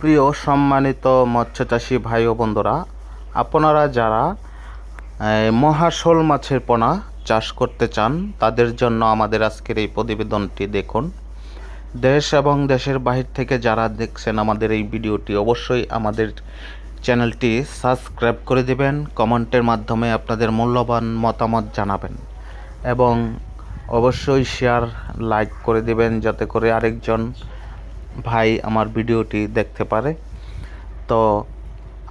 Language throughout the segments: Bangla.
প্রিয় সম্মানিত মৎস্যচাষী ভাই ও বন্ধুরা, আপনারা যারা মহাশোল মাছের পোনা চাষ করতে চান তাদের জন্য আমাদের আজকের এই প্রতিবেদনটি দেখুন। দেশ এবং দেশের বাহির থেকে যারা দেখছেন আমাদের এই ভিডিওটি, অবশ্যই আমাদের চ্যানেলটি সাবস্ক্রাইব করে দেবেন, কমেন্টের মাধ্যমে আপনাদের মূল্যবান মতামত জানাবেন এবং অবশ্যই শেয়ার লাইক করে দেবেন যাতে করে আরেকজন ভাই আমার ভিডিওটি দেখতে পারে। তো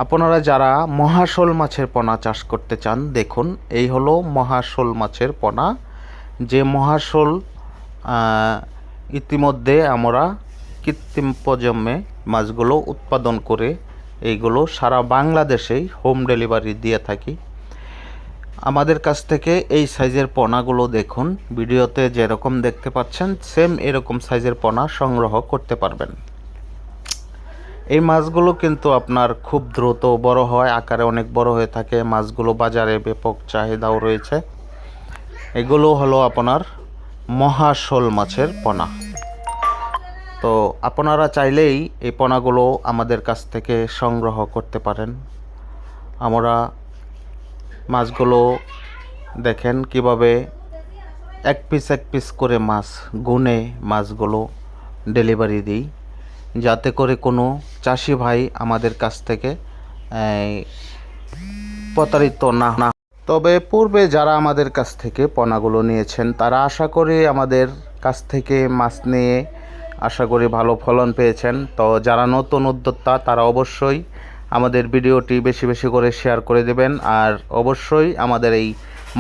আপনারা যারা মহাশোল মাছের পোনা চাষ করতে চান, দেখুন এই হলো মহাশোল মাছের পোনা। যে মহাশোল ইতিমধ্যে আমরা কৃত্রিম প্রজন্মে মাছগুলো উৎপাদন করে এইগুলো সারা বাংলাদেশেই হোম ডেলিভারি দিয়ে থাকি। আমাদের কাছ থেকে এই সাইজের পোনাগুলো দেখুন, ভিডিওতে যেরকম দেখতে পাচ্ছেন সেম এরকম সাইজের পোনা সংগ্রহ করতে পারবেন। এই মাছগুলো কিন্তু আপনার খুব দ্রুত বড় হয়, আকারে অনেক বড় হয়ে থাকে। মাছগুলো বাজারে ব্যাপক চাহিদাও রয়েছে। এগুলো হলো আপনার মহাশোল মাছের পোনা। তো আপনারা চাইলেই এই পোনাগুলো আমাদের কাছ থেকে সংগ্রহ করতে পারেন। আমরা মাছগুলো দেখেন কিভাবে এক পিস করে মাছ গুনে মাছগুলো ডেলিভারি দিই, যাতে করে কোনো চাষি ভাই আমাদের কাছ থেকে প্রতারিত না। তবে পূর্বে যারা আমাদের কাছ থেকে পোনাগুলো নিয়েছেন তারা আশা করি আমাদের কাছ থেকে মাছ নিয়ে আশা করি ভালো ফলন পেয়েছেন। তো যারা নতুন উদ্যোক্তা তারা অবশ্যই আমাদের ভিডিওটি বেশি বেশি করে শেয়ার করে দেবেন, আর অবশ্যই আমাদের এই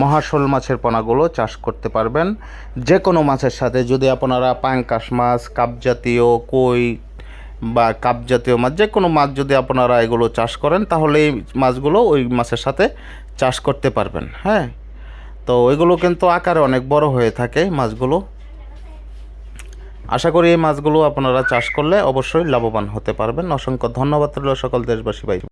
মহাশোল মাছের পোনাগুলো চাষ করতে পারবেন। যে কোনো মাছের সাথে, যদি আপনারা পাঙ্কাশ মাছ, কাপ জাতীয়, কই বা কাপ জাতীয় মাছ, যে কোনো মাছ যদি আপনারা এগুলো চাষ করেন তাহলে এই মাছগুলো ওই মাছের সাথে চাষ করতে পারবেন। হ্যাঁ, তো এগুলো কিন্তু আকারে অনেক বড় হয়ে থাকে মাছগুলো। আশা করি এই মাছগুলো আপনারা চাষ করলে অবশ্যই লাভবান হতে পারবেন। অসংখ্য ধন্যবাদ রইল সকল দেশবাসী ভাই।